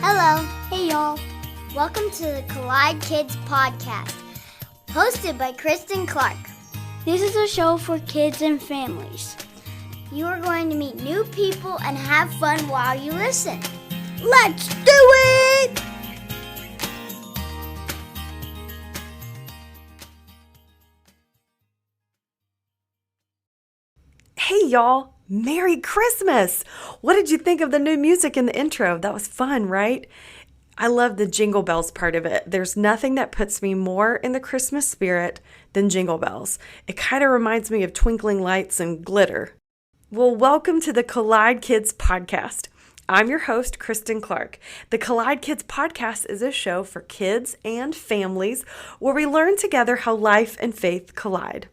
Hello, hey y'all. Welcome to the Collide Kids podcast, hosted by Christen Clark. This is a show for kids and families. You are going to meet new people and have fun while you listen. Let's do it! Hey y'all, Merry Christmas! What did you think of the new music in the intro? That was fun, right? I love the jingle bells part of it. There's nothing that puts me more in the Christmas spirit than jingle bells. It kind of reminds me of twinkling lights and glitter. Well, welcome to the Collide Kids podcast. I'm your host, Christen Clark. The Collide Kids podcast is a show for kids and families where we learn together how life and faith collide.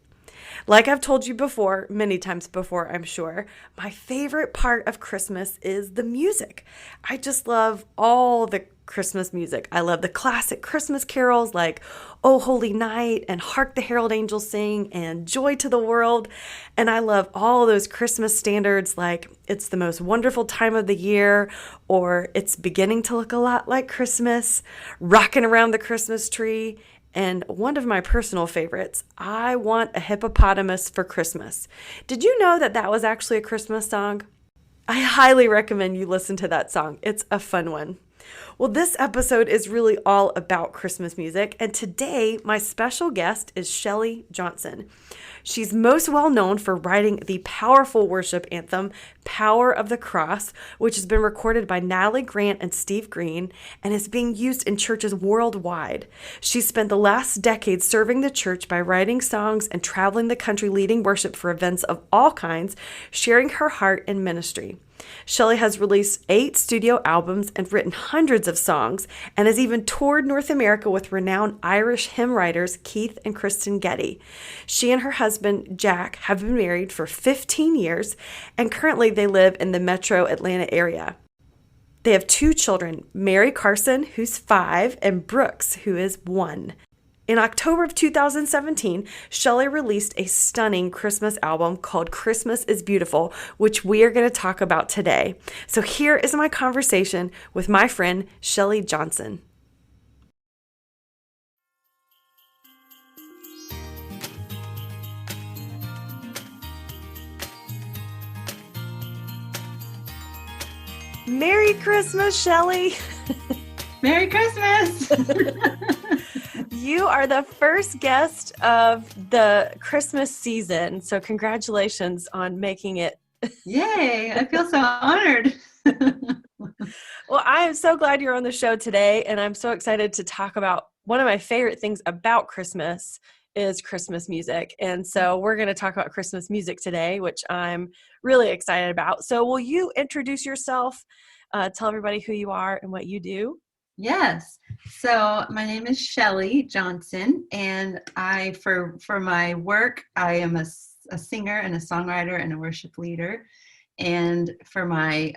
Like I've told you before, many times before, I'm sure, my favorite part of Christmas is the music. I just love all the Christmas music. I love the classic Christmas carols like "O Holy Night" and "Hark the Herald Angels Sing" and "Joy to the World." And I love all those Christmas standards like "It's the Most Wonderful Time of the Year" or "It's Beginning to Look a Lot Like Christmas," "Rocking Around the Christmas Tree." And one of my personal favorites, "I Want a Hippopotamus for Christmas." Did you know that that was actually a Christmas song? I highly recommend you listen to that song. It's a fun one. Well, this episode is really all about Christmas music, and today my special guest is Shelly Johnson. She's most well known for writing the powerful worship anthem, "Power of the Cross," which has been recorded by Natalie Grant and Steve Green and is being used in churches worldwide. She's spent the last decade serving the church by writing songs and traveling the country leading worship for events of all kinds, sharing her heart in ministry. Shelly has released 8 studio albums and written hundreds of songs and has even toured North America with renowned Irish hymn writers Keith and Christen Getty. She and her husband, Jack, have been married for 15 years and currently they live in the metro Atlanta area. They have 2 children, Mary Carson, who's 5, and Brooks, who is 1. In October of 2017, Shelly released a stunning Christmas album called "Christmas is Beautiful," which we are going to talk about today. So here is my conversation with my friend, Shelly Johnson. Merry Christmas, Shelly! Merry Christmas! You are the first guest of the Christmas season, so congratulations on making it. Yay! I feel so honored. Well, I am so glad you're on the show today, and I'm so excited to talk about one of my favorite things about Christmas is Christmas music. And so we're going to talk about Christmas music today, which I'm really excited about. So will you introduce yourself, tell everybody who you are and what you do? Yes. So my name is Shelly Johnson, and for my work, I am a singer and a songwriter and a worship leader. And for my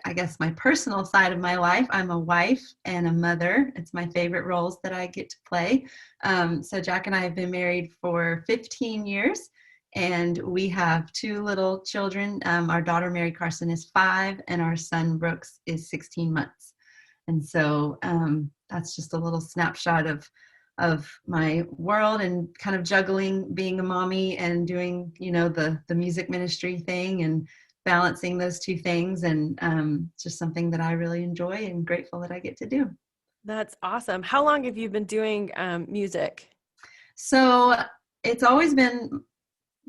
personal side of my life, I'm a wife and a mother. It's my favorite roles that I get to play. So Jack and I have been married for 15 years, and we have 2 little children. Our daughter, Mary Carson, is 5, and our son, Brooks, is 16 months. And so that's just a little snapshot of my world and kind of juggling being a mommy and doing, the music ministry thing and balancing those 2 things. And just something that I really enjoy and grateful that I get to do. That's awesome. How long have you been doing music? So it's always been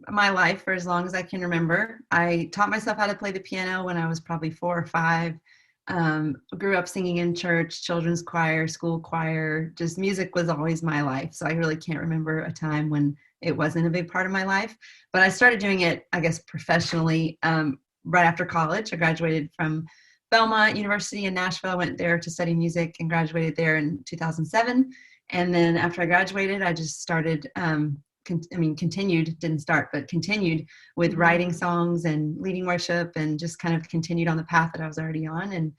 my life for as long as I can remember. I taught myself how to play the piano when I was probably 4 or 5. Grew up singing in church, children's choir, school choir. Just music was always my life. So I really can't remember a time when it wasn't a big part of my life. But I started doing it, I guess, professionally right after college. I graduated from Belmont University in Nashville. I went there to study music and graduated there in 2007. And then after I graduated, I just started continued with writing songs and leading worship, and just kind of continued on the path that I was already on. And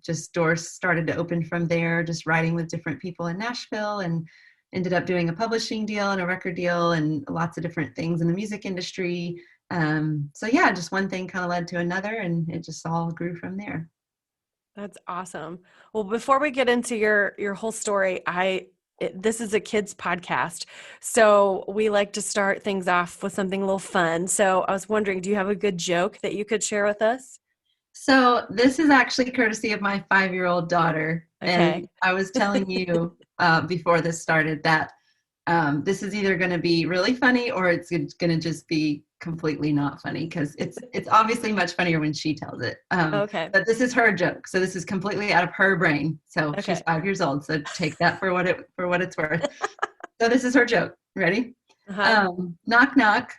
just doors started to open from there, just writing with different people in Nashville and ended up doing a publishing deal and a record deal and lots of different things in the music industry. So yeah, just one thing kind of led to another, and it just all grew from there. That's awesome. Well, before we get into your whole story, this is a kids podcast, so we like to start things off with something a little fun. So I was wondering, do you have a good joke that you could share with us? So this is actually courtesy of my 5-year-old daughter. Okay. And I was telling you before this started that this is either going to be really funny or it's going to just be completely not funny, because it's obviously much funnier when she tells it. Okay. But this is her joke, so this is completely out of her brain. So Okay. she's 5 years old, so take that for what it's worth. So this is her joke. Ready? Uh-huh. Knock knock.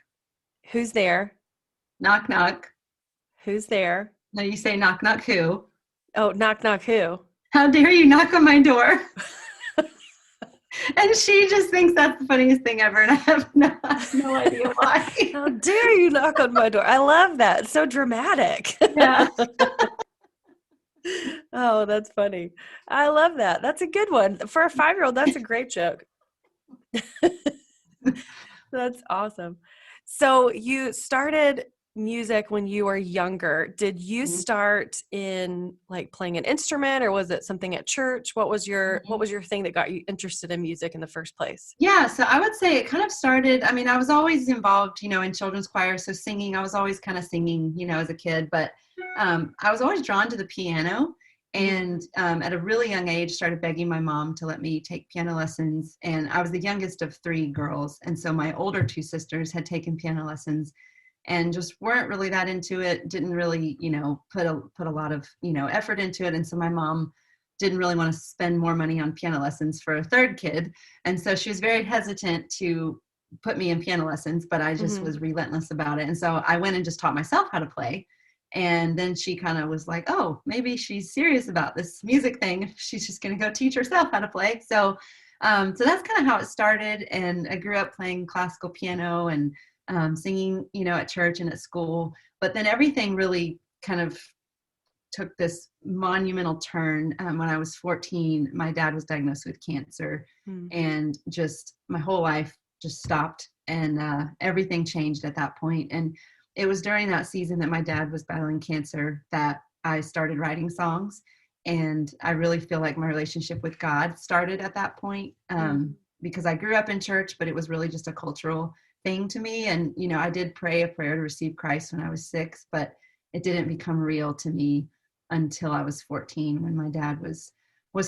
Who's there? Knock knock. Who's there? No, you say knock knock who? Oh, knock knock who? How dare you knock on my door? And she just thinks that's the funniest thing ever, and I have no idea why. How dare you knock on my door? I love that. It's so dramatic. Yeah. Oh, that's funny. I love that. That's a good one. For a 5-year-old, that's a great joke. That's awesome. So you started music when you were younger. Did you start in like playing an instrument, or was it something at church? What was your thing that got you interested in music in the first place? Yeah, so I would say it kind of started, I mean, I was always involved, in children's choir, so singing, I was always kind of singing, as a kid, but I was always drawn to the piano, and at a really young age started begging my mom to let me take piano lessons. And I was the youngest of 3 girls, and so my older 2 sisters had taken piano lessons and just weren't really that into it, didn't really, put a lot of, effort into it. And so my mom didn't really want to spend more money on piano lessons for a 3rd kid. And so she was very hesitant to put me in piano lessons, but I just was relentless about it. And so I went and just taught myself how to play. And then she kind of was like, oh, maybe she's serious about this music thing. She's just going to go teach herself how to play. So that's kind of how it started. And I grew up playing classical piano and singing, at church and at school. But then everything really kind of took this monumental turn. When I was 14, my dad was diagnosed with cancer, and just my whole life just stopped, and everything changed at that point. And it was during that season that my dad was battling cancer that I started writing songs. And I really feel like my relationship with God started at that point, because I grew up in church, but it was really just a cultural thing to me. And, I did pray a prayer to receive Christ when I was 6, but it didn't become real to me until I was 14, when my dad was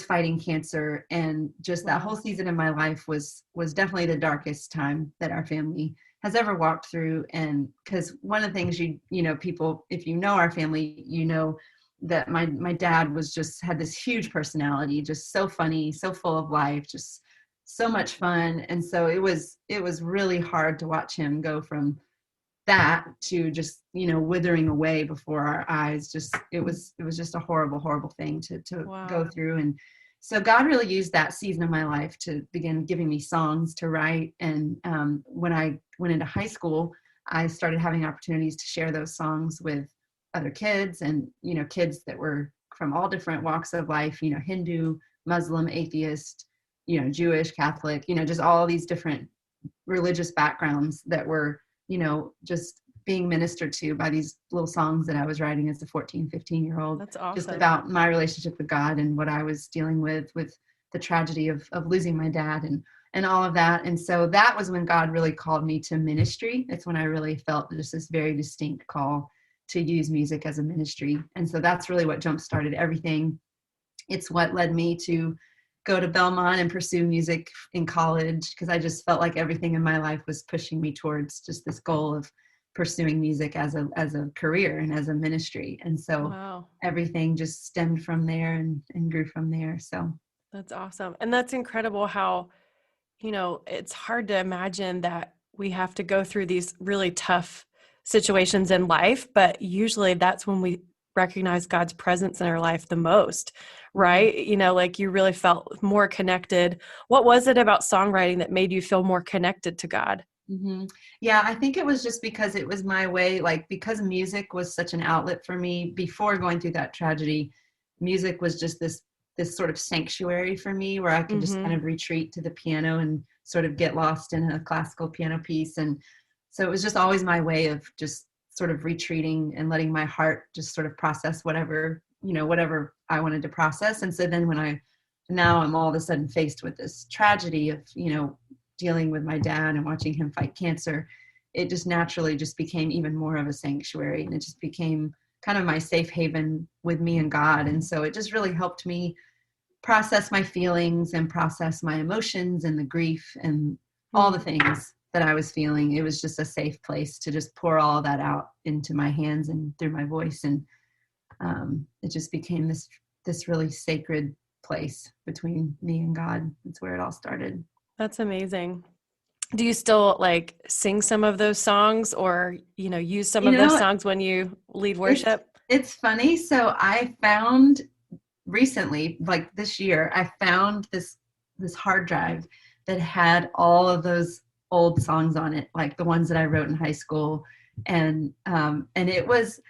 fighting cancer. And just that whole season in my life was definitely the darkest time that our family has ever walked through. And because one of the things people, if you know our family, that my dad was just had this huge personality, just so funny, so full of life, just so much fun. And so it was really hard to watch him go from that to just, withering away before our eyes. Just, it was just a horrible, horrible thing to go through. And so God really used that season of my life to begin giving me songs to write. And when I went into high school, I started having opportunities to share those songs with other kids, and, kids that were from all different walks of life, Hindu, Muslim, atheist, Jewish, Catholic, just all these different religious backgrounds that were, just being ministered to by these little songs that I was writing as a 14, 15-year-old. That's awesome. Just about my relationship with God and what I was dealing with the tragedy of losing my dad and all of that. And so that was when God really called me to ministry. It's when I really felt just this very distinct call to use music as a ministry. And so that's really what jump-started everything. It's what led me to go to Belmont and pursue music in college, because I just felt like everything in my life was pushing me towards just this goal of pursuing music as a career and as a ministry. And so everything just stemmed from there and grew from there. So that's awesome. And that's incredible how, it's hard to imagine that we have to go through these really tough situations in life, but usually that's when we recognize God's presence in our life the most, right? Like you really felt more connected. What was it about songwriting that made you feel more connected to God? Yeah, I think it was just because it was my way, like, because music was such an outlet for me before going through that tragedy. Music was just this this sort of sanctuary for me where I could just kind of retreat to the piano and sort of get lost in a classical piano piece. And so it was just always my way of just sort of retreating and letting my heart just sort of process whatever I wanted to process. And so then now I'm all of a sudden faced with this tragedy of, dealing with my dad and watching him fight cancer, it just naturally just became even more of a sanctuary, and it just became kind of my safe haven with me and God. And so it just really helped me process my feelings and process my emotions and the grief and all the things that I was feeling. It was just a safe place to just pour all that out into my hands and through my voice. And it just became this really sacred place between me and God. That's where it all started. That's amazing. Do you still like sing some of those songs, or, use some of those songs when you lead worship? It's funny. So I found recently, like this year, I found this hard drive that had all of those old songs on it, like the ones that I wrote in high school. And it was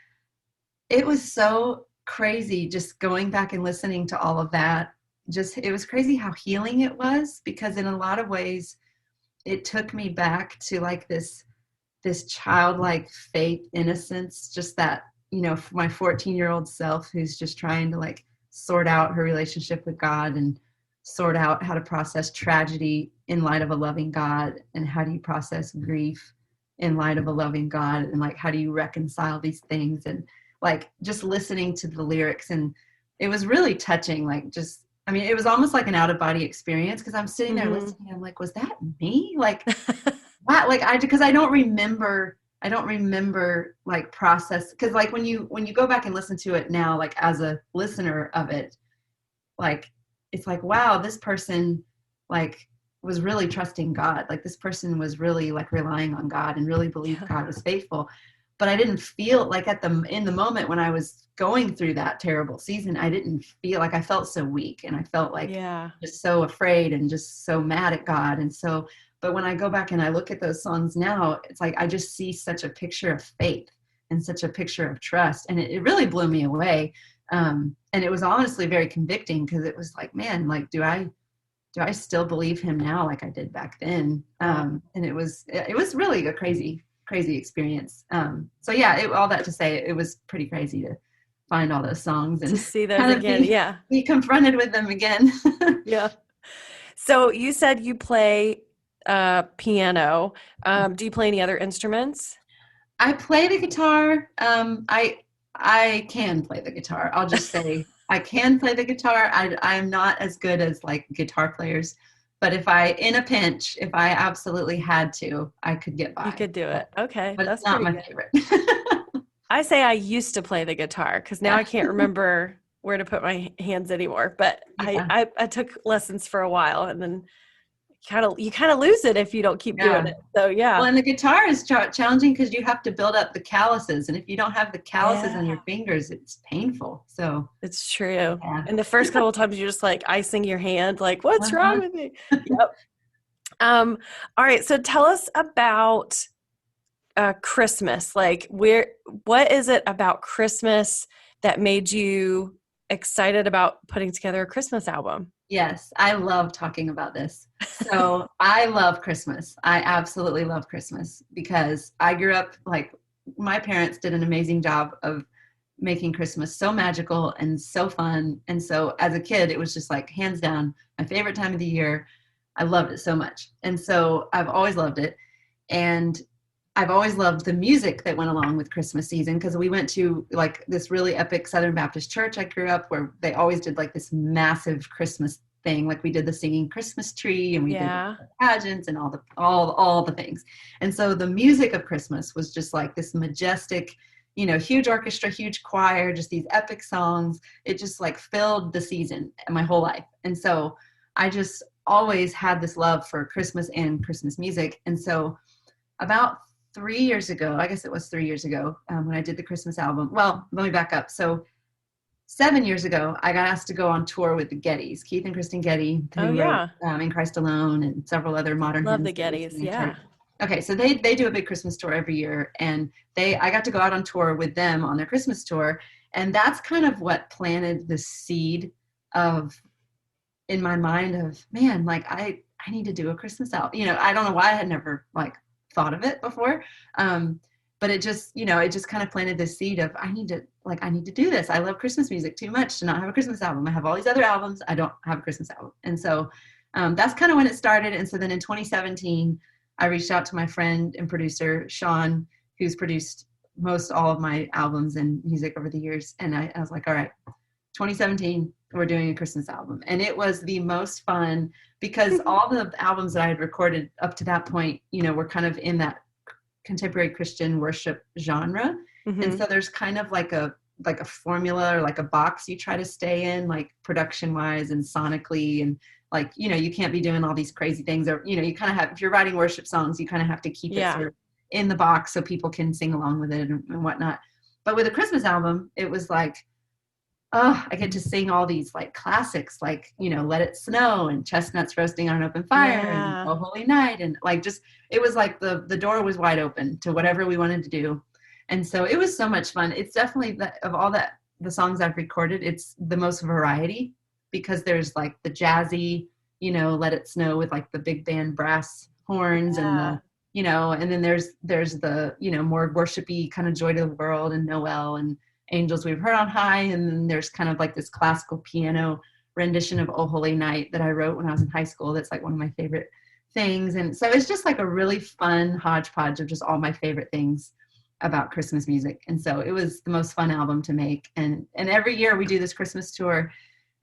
so crazy just going back and listening to all of that. It was crazy how healing it was, because in a lot of ways it took me back to like this childlike faith, innocence, just that, my 14-year-old self who's just trying to like sort out her relationship with God and sort out how to process tragedy in light of a loving God, and how do you process grief in light of a loving God, and like how do you reconcile these things, and like just listening to the lyrics. And it was really touching, it was almost like an out-of-body experience, because I'm sitting there listening, I'm like, was that me? Like, wow, because I don't remember like process, because like when you go back and listen to it now, like as a listener of it, like it's like, wow, this person like was really trusting God, like this person was really like relying on God and really believed God was faithful. But I didn't feel like in the moment when I was going through that terrible season, I didn't feel like, I felt so weak, and I felt like just so afraid and just so mad at God. And so, but when I go back and I look at those songs now, it's like I just see such a picture of faith and such a picture of trust. And it really blew me away. And it was honestly very convicting, because it was like, man, like, do I still believe him now like I did back then? And it was really a crazy experience. So yeah, all that to say, it was pretty crazy to find all those songs and to see those again. Be confronted with them again. Yeah. So you said you play piano. Do you play any other instruments? I play the guitar. I can play the guitar. I'll just say I can play the guitar. I'm not as good as like guitar players, but if I absolutely had to, I could get by. You could do it. Okay. But that's it's not my good. favorite. I say I used to play the guitar, because now I can't remember where to put my hands anymore. But I took lessons for a while, and then you kind of lose it if you don't keep doing it. So yeah. Well, and the guitar is challenging because you have to build up the calluses, and if you don't have the calluses on your fingers, it's painful. So it's true. Yeah. And the first couple of times you're just like icing your hand, like, what's wrong with me? Yep. All right. So tell us about Christmas. Like, what is it about Christmas that made you excited about putting together a Christmas album? Yes, I love talking about this. So I love Christmas. I absolutely love Christmas, because I grew up, like, my parents did an amazing job of making Christmas so magical and so fun. And so as a kid, it was just like hands down my favorite time of the year. I loved it so much. And so I've always loved it. And I've always loved the music that went along with Christmas season, because we went to like this really epic Southern Baptist church I grew up, where they always did like this massive Christmas thing. Like we did the singing Christmas tree, and we did the pageants and all the things. And so the music of Christmas was just like this majestic, huge orchestra, huge choir, just these epic songs. It just like filled the season my whole life. And so I just always had this love for Christmas and Christmas music. And so about 3 years ago, I guess it was 3 years ago, when I did the Christmas album. Well, let me back up. So 7 years ago, I got asked to go on tour with the Gettys, Keith and Kristen Getty, who wrote In Christ Alone and several other modern hymns. Love the Gettys, yeah. Okay, so they do a big Christmas tour every year, and I got to go out on tour with them on their Christmas tour, and that's kind of what planted the seed of in my mind of, man, like I need to do a Christmas album. You know, I don't know why I had never like thought of it before. But it just, you know, it just kind of planted this seed of I need to do this. I love Christmas music too much to not have a Christmas album. I have all these other albums. I don't have a Christmas album. And so that's kind of when it started. And so then in 2017, I reached out to my friend and producer, Sean, who's produced most all of my albums and music over the years. And I was like, all right, 2017, we're doing a Christmas album. And it was the most fun because all the albums that I had recorded up to that point, you know, were kind of in that contemporary Christian worship genre. Mm-hmm. And so there's kind of like a formula or like a box you try to stay in, like production wise and sonically, and like, you know, you can't be doing all these crazy things, or, you know, you kind of have, if you're writing worship songs, you kind of have to keep it sort of in the box so people can sing along with it and whatnot. But with a Christmas album, it was like, oh, I get to sing all these like classics, like, you know, Let It Snow and Chestnuts Roasting on an Open Fire and Oh Holy Night. And like, just, it was like the door was wide open to whatever we wanted to do. And so it was so much fun. It's definitely of all the songs I've recorded, it's the most variety because there's like the jazzy, you know, Let It Snow with like the big band brass horns and the, you know, and then there's the, you know, more worshipy kind of Joy to the World and Noel and Angels We've Heard on High. And then there's kind of like this classical piano rendition of Oh Holy Night that I wrote when I was in high school. That's like one of my favorite things. And so it's just like a really fun hodgepodge of just all my favorite things about Christmas music. And so it was the most fun album to make. And every year we do this Christmas tour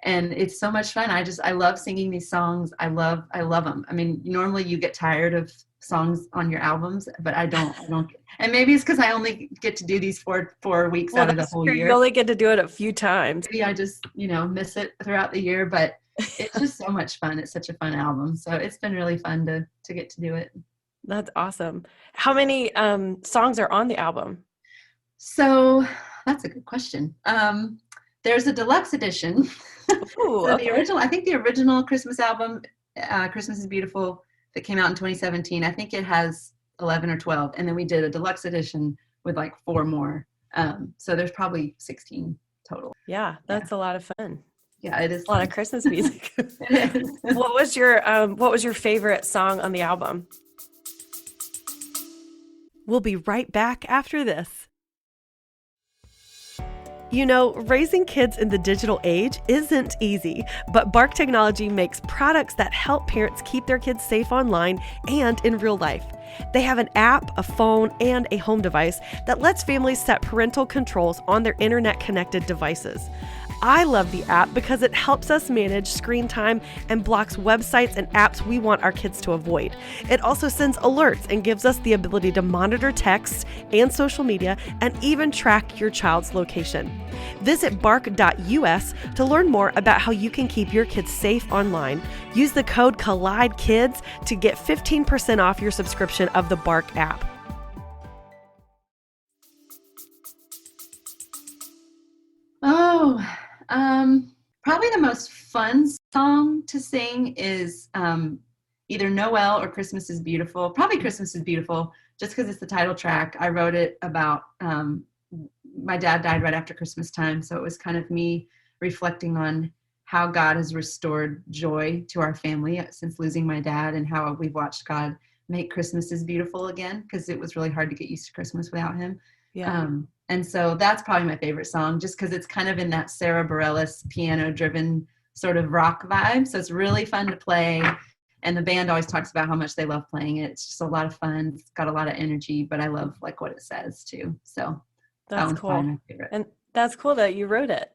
and it's so much fun. I love singing these songs. I love them. I mean, normally you get tired of songs on your albums, but I don't, and maybe it's because I only get to do these four weeks out of the whole year. You only get to do it a few times. Maybe I just, you know, miss it throughout the year, but it's just so much fun. It's such a fun album. So it's been really fun to get to do it. That's awesome. How many songs are on the album? So that's a good question. There's a deluxe edition. Ooh, so the original Christmas album, Christmas is Beautiful, that came out in 2017, I think it has 11 or 12. And then we did a deluxe edition with like 4 more. So there's probably 16 total. Yeah, that's a lot of fun. Yeah, it is a lot of Christmas music. What was your favorite song on the album? We'll be right back after this. You know, raising kids in the digital age isn't easy, but Bark Technology makes products that help parents keep their kids safe online and in real life. They have an app, a phone, and a home device that lets families set parental controls on their internet-connected devices. I love the app because it helps us manage screen time and blocks websites and apps we want our kids to avoid. It also sends alerts and gives us the ability to monitor texts and social media and even track your child's location. Visit bark.us to learn more about how you can keep your kids safe online. Use the code COLLIDEKIDS to get 15% off your subscription of the Bark app. Probably the most fun song to sing is either Noel or Christmas is Beautiful. Probably Christmas is Beautiful, just because it's the title track. I wrote it about my dad died right after Christmas time, so it was kind of me reflecting on how God has restored joy to our family since losing my dad, and how we've watched God make Christmases beautiful again, because it was really hard to get used to Christmas without him. Yeah. And so that's probably my favorite song, just because it's kind of in that Sarah Bareilles piano-driven sort of rock vibe. So it's really fun to play. And the band always talks about how much they love playing it. It's just a lot of fun. It's got a lot of energy, but I love like what it says too. So that's cool. And that's cool that you wrote it.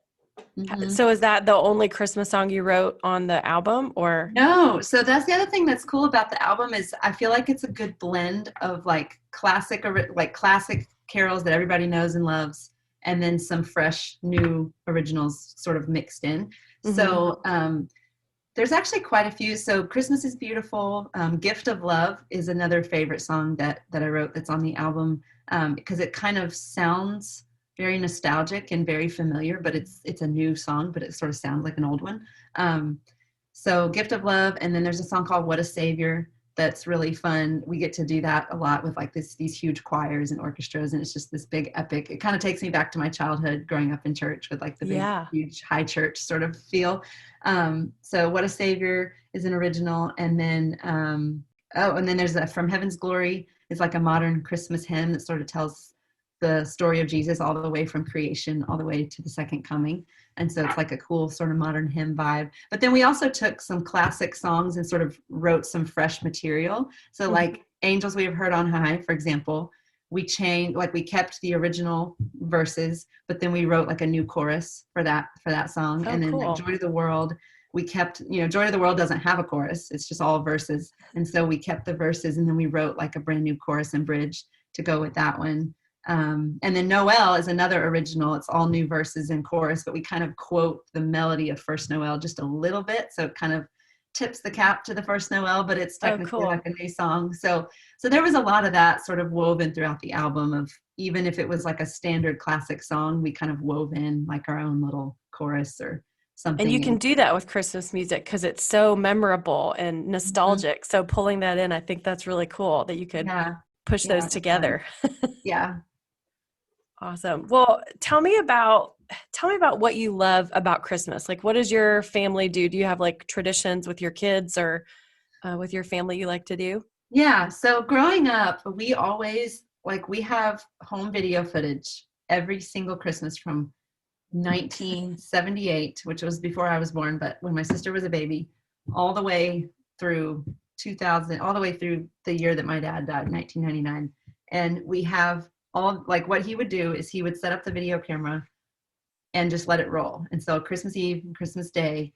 Mm-hmm. So is that the only Christmas song you wrote on the album, or? No. So that's the other thing that's cool about the album is I feel like it's a good blend of like classic carols that everybody knows and loves, and then some fresh new originals sort of mixed in. Mm-hmm. So there's actually quite a few. So Christmas is Beautiful. Gift of Love is another favorite song that I wrote that's on the album, because it kind of sounds very nostalgic and very familiar, but it's a new song, but it sort of sounds like an old one. So Gift of Love. And then there's a song called What a Savior that's really fun. We get to do that a lot with like these huge choirs and orchestras, and it's just this big epic. It kind of takes me back to my childhood growing up in church with like the big, Yeah. huge high church sort of feel. So What a Savior is an original. And then, and then there's a From Heaven's Glory is like a modern Christmas hymn that sort of tells the story of Jesus all the way from creation, all the way to the second coming. And so it's like a cool sort of modern hymn vibe. But then we also took some classic songs and sort of wrote some fresh material. So like Angels We Have Heard on High, for example, we changed, like we kept the original verses, but then we wrote like a new chorus for that song. Oh, and then cool. like Joy to the World, we kept, Joy to the World doesn't have a chorus. It's just all verses. And so we kept the verses, and then we wrote like a brand new chorus and bridge to go with that one. And then Noel is another original. It's all new verses and chorus, but we kind of quote the melody of First Noel just a little bit. So it kind of tips the cap to the First Noel, but it's technically like a new song. So there was a lot of that sort of woven throughout the album, of even if it was like a standard classic song, we kind of wove in like our own little chorus or something. And you can do that with Christmas music because it's so memorable and nostalgic. Mm-hmm. So pulling that in, I think that's really cool that you could push those together. Yeah. Awesome. Well, tell me about what you love about Christmas. Like, what does your family do? Do you have like traditions with your kids or with your family you like to do? Yeah. So growing up, we always we have home video footage every single Christmas from 1978, which was before I was born, but when my sister was a baby, all the way through 2000, all the way through the year that my dad died, 1999. And we have all, like, what he would do is he would set up the video camera and just let it roll. And so Christmas Eve and Christmas Day,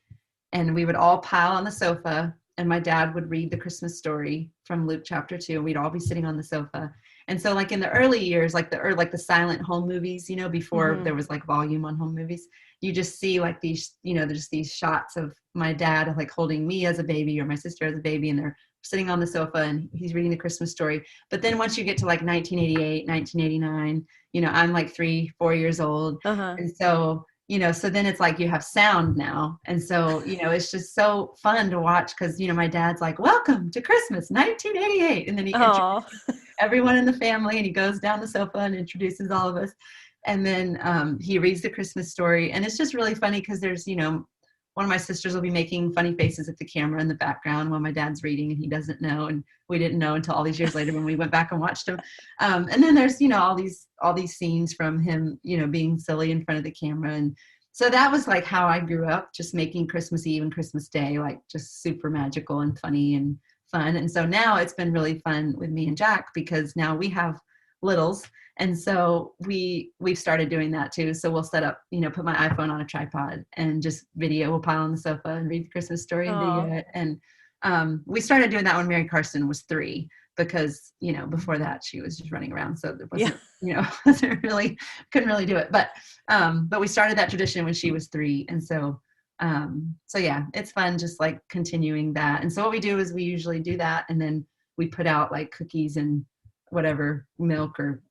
and we would all pile on the sofa, and my dad would read the Christmas story from Luke chapter 2, and we'd all be sitting on the sofa. And so like in the early years, like the silent home movies, before there was like volume on home movies, you just see like these, there's these shots of my dad like holding me as a baby or my sister as a baby, and they're sitting on the sofa and he's reading the Christmas story. But then once you get to like 1988, 1989, I'm like 3-4 years old. And so, so then it's like you have sound now. And so, it's just so fun to watch because, my dad's like, welcome to Christmas, 1988. And then he introduces everyone in the family, and he goes down the sofa and introduces all of us. And then he reads the Christmas story. And it's just really funny because there's, one of my sisters will be making funny faces at the camera in the background while my dad's reading, and he doesn't know. And we didn't know until all these years later when we went back and watched him. And then there's, all these scenes from him, being silly in front of the camera. And so that was like how I grew up, just making Christmas Eve and Christmas Day, like just super magical and funny and fun. And so now it's been really fun with me and Jack because now we have littles. And so we've started doing that too. So we'll set up, put my iPhone on a tripod and just video. We'll pile on the sofa and read the Christmas story and video it. And we started doing that when Mary Carson was 3 because, before that she was just running around. So there wasn't, couldn't really do it. But we started that tradition when she was 3. And so yeah, it's fun just like continuing that. And so what we do is we usually do that. And then we put out like cookies and whatever, milk or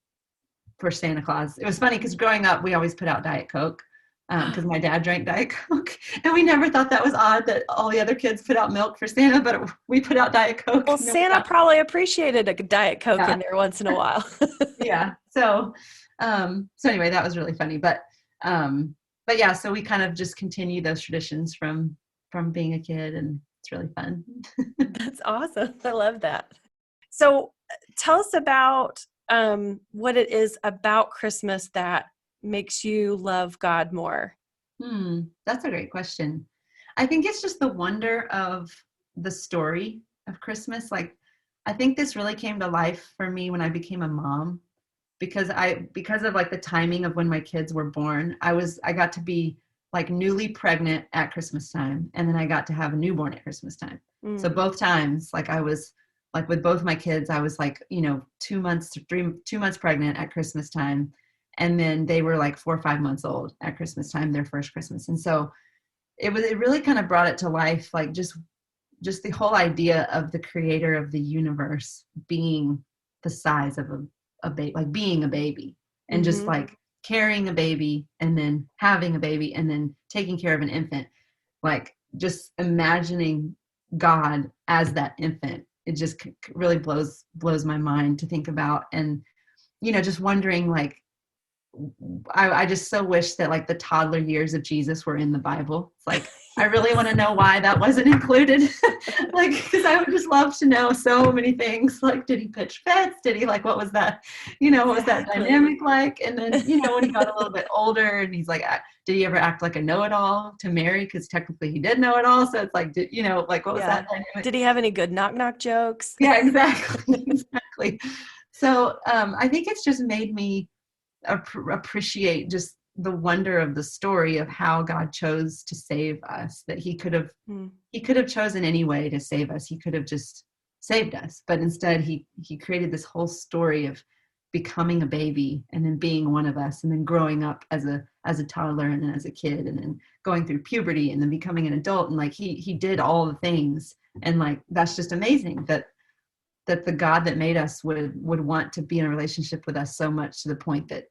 for Santa Claus. It was funny because growing up, we always put out Diet Coke because my dad drank Diet Coke. And we never thought that was odd that all the other kids put out milk for Santa, but we put out Diet Coke. Well, Santa probably appreciated a Diet Coke in there once in a while. Yeah. So anyway, that was really funny. But yeah, so we kind of just continue those traditions from being a kid, and it's really fun. That's awesome. I love that. So tell us about what it is about Christmas that makes you love God more. That's a great question. I think it's just the wonder of the story of Christmas. Like, I think this really came to life for me when I became a mom because of like the timing of when my kids were born. I got to be like newly pregnant at Christmas time, and then I got to have a newborn at Christmas time. So both times, like I was like with both my kids, I was like, 2 months pregnant at Christmas time. And then they were like 4 or 5 months old at Christmas time, their first Christmas. And so it really kind of brought it to life. Like just the whole idea of the creator of the universe being the size of a baby, like being a baby and just like carrying a baby and then having a baby and then taking care of an infant, like just imagining God as that infant it just really blows my mind to think about. And, just wondering, like, I just so wish that like the toddler years of Jesus were in the Bible. It's like, I really want to know why that wasn't included. Like, because I would just love to know so many things. Like, did he pitch fits? Did he what was that, what was that dynamic like? And then, when he got a little bit older and he's like, did he ever act like a know-it-all to Mary? Because technically he did know it all. So it's like, what was that dynamic? Did he have any good knock-knock jokes? Yeah, exactly. Exactly. So I think it's just made me appreciate just the wonder of the story of how God chose to save us, that he could have chosen any way to save us. He could have just saved us, but instead he created this whole story of becoming a baby and then being one of us and then growing up as a toddler and then as a kid and then going through puberty and then becoming an adult. And like he did all the things. And like, that's just amazing that the God that made us would want to be in a relationship with us so much to the point that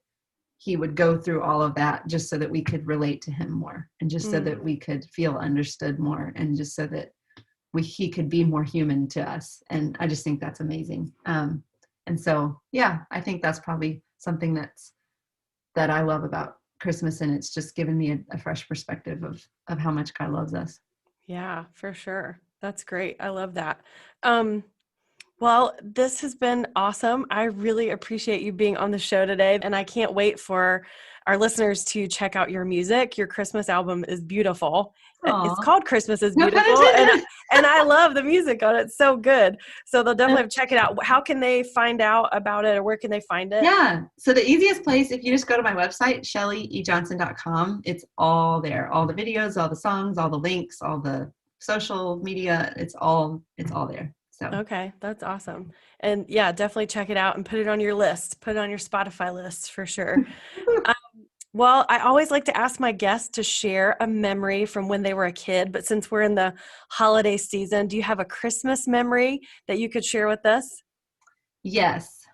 he would go through all of that just so that we could relate to him more, and just so that we could feel understood more, and just so that he could be more human to us. And I just think that's amazing. And so, yeah, I think that's probably something that I love about Christmas. And it's just given me a fresh perspective of how much God loves us. Yeah, for sure. That's great. I love that. Well, this has been awesome. I really appreciate you being on the show today, and I can't wait for our listeners to check out your music. Your Christmas album is beautiful. Aww. It's called Christmas is Beautiful, and I love the music on it. It's so good. So they'll definitely have to check it out. How can they find out about it, or where can they find it? Yeah. So the easiest place, if you just go to my website, shelleyejohnson.com, it's all there. All the videos, all the songs, all the links, all the social media, it's all there. So. Okay, that's awesome. And yeah, definitely check it out and put it on your list. Put it on your Spotify list for sure. Well, I always like to ask my guests to share a memory from when they were a kid, but since we're in the holiday season, do you have a Christmas memory that you could share with us? Yes.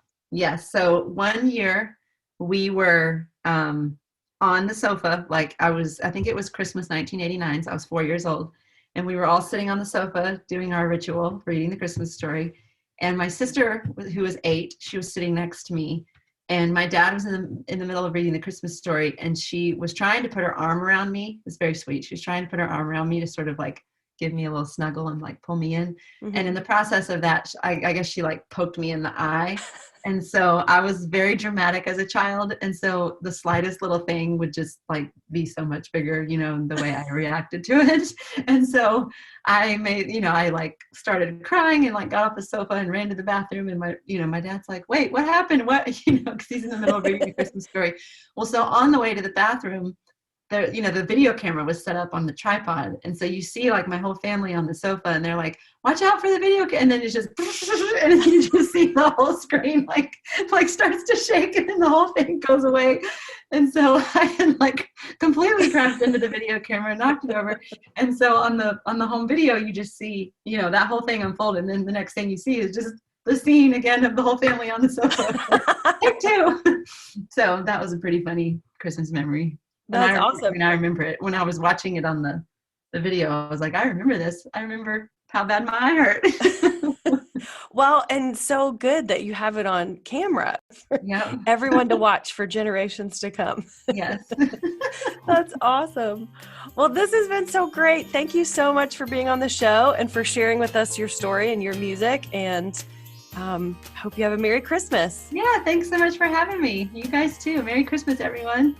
So one year we were on the sofa, like I think it was Christmas 1989, so I was 4 years old. And we were all sitting on the sofa doing our ritual, reading the Christmas story. And my sister, who was 8, she was sitting next to me. And my dad was in the middle of reading the Christmas story. And she was trying to put her arm around me. It's very sweet. She was trying to put her arm around me to sort of like give me a little snuggle and like pull me in. Mm-hmm. And in the process of that, I guess she like poked me in the eye. And so I was very dramatic as a child. And so the slightest little thing would just like be so much bigger, the way I reacted to it. And so I like started crying and like got off the sofa and ran to the bathroom. And my dad's like, wait, what happened? What, because he's in the middle of reading the Christmas story. Well, so on the way to the bathroom, the video camera was set up on the tripod. And so you see like my whole family on the sofa and they're like, watch out for the video. And then it's just, and you just see the whole screen like starts to shake and then the whole thing goes away. And so I had like completely crashed into the video camera and knocked it over. And so on the home video, you just see, that whole thing unfold. And then the next thing you see is just the scene again of the whole family on the sofa. Take two. So that was a pretty funny Christmas memory. That's awesome. And I remember it when I was watching it on the video. I was like, I remember this. I remember how bad my eye hurt. Well, and so good that you have it on camera for everyone to watch for generations to come. Yes. That's awesome. Well, this has been so great. Thank you so much for being on the show and for sharing with us your story and your music. And hope you have a Merry Christmas. Yeah, thanks so much for having me. You guys too. Merry Christmas, everyone.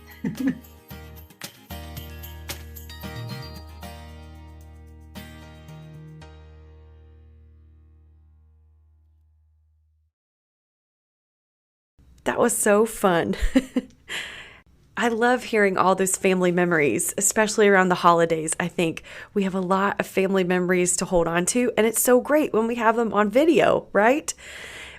That was so fun. I love hearing all those family memories, especially around the holidays. I think we have a lot of family memories to hold on to, and it's so great when we have them on video, right?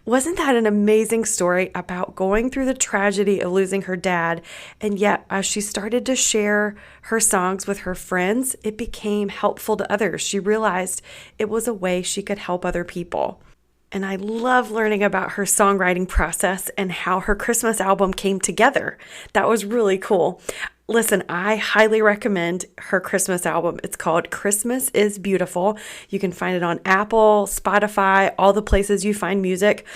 Wasn't that an amazing story about going through the tragedy of losing her dad? And yet, as she started to share her songs with her friends, it became helpful to others. She realized it was a way she could help other people. And I love learning about her songwriting process and how her Christmas album came together. That was really cool. Listen, I highly recommend her Christmas album. It's called Christmas is Beautiful. You can find it on Apple, Spotify, all the places you find music.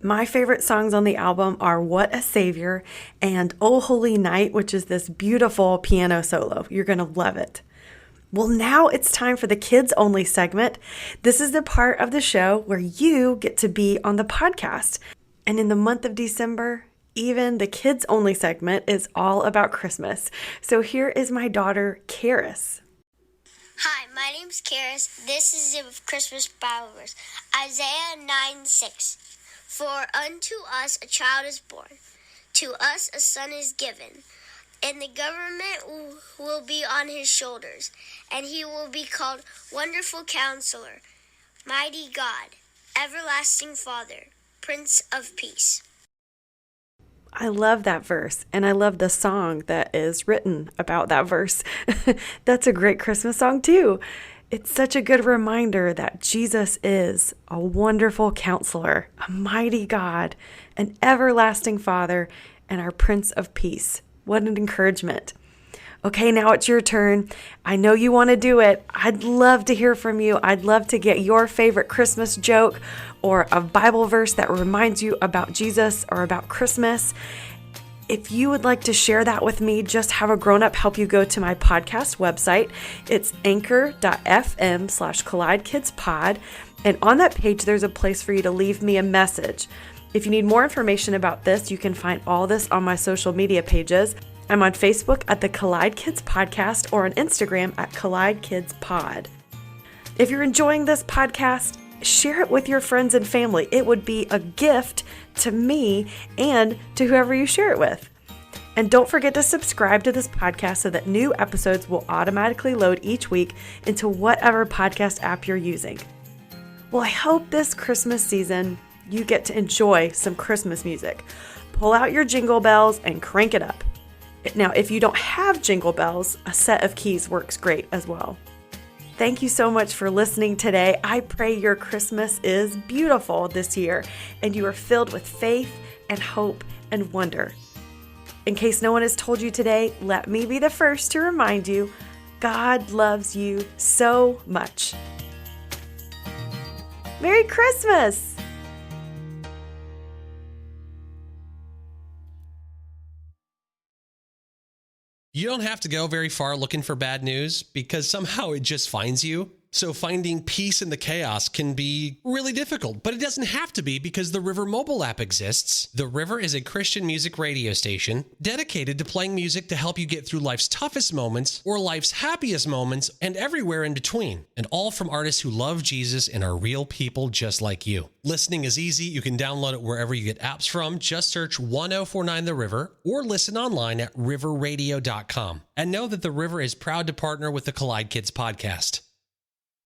My favorite songs on the album are What a Savior and Oh Holy Night, which is this beautiful piano solo. You're going to love it. Well, now it's time for the kids only segment. This is the part of the show where you get to be on the podcast. And in the month of December, even the kids only segment is all about Christmas. So here is my daughter, Charis. Hi, my name's Charis. This is the Christmas Bible verse, Isaiah 9:6. For unto us a child is born, to us a son is given, and the government will be on his shoulders, and he will be called Wonderful Counselor, Mighty God, Everlasting Father, Prince of Peace. I love that verse, and I love the song that is written about that verse. That's a great Christmas song too. It's such a good reminder that Jesus is a wonderful counselor, a mighty God, an everlasting Father, and our Prince of Peace. What an encouragement. Okay, now it's your turn. I know you want to do it. I'd love to hear from you. I'd love to get your favorite Christmas joke or a Bible verse that reminds you about Jesus or about Christmas. If you would like to share that with me, just have a grown-up help you go to my podcast website. It's anchor.fm/collidekidspod. And on that page, there's a place for you to leave me a message. If you need more information about this, you can find all this on my social media pages. I'm on Facebook at the Collide Kids Podcast or on Instagram at Collide Kids Pod. If you're enjoying this podcast, share it with your friends and family. It would be a gift to me and to whoever you share it with. And don't forget to subscribe to this podcast so that new episodes will automatically load each week into whatever podcast app you're using. Well, I hope this Christmas season you get to enjoy some Christmas music. Pull out your jingle bells and crank it up. Now, if you don't have jingle bells, a set of keys works great as well. Thank you so much for listening today. I pray your Christmas is beautiful this year and you are filled with faith and hope and wonder. In case no one has told you today, let me be the first to remind you, God loves you so much. Merry Christmas! You don't have to go very far looking for bad news because somehow it just finds you. So finding peace in the chaos can be really difficult, but it doesn't have to be because the River mobile app exists. The River is a Christian music radio station dedicated to playing music to help you get through life's toughest moments or life's happiest moments and everywhere in between. And all from artists who love Jesus and are real people just like you. Listening is easy. You can download it wherever you get apps from. Just search 1049 The River or listen online at riverradio.com. And know that The River is proud to partner with the Collide Kids podcast.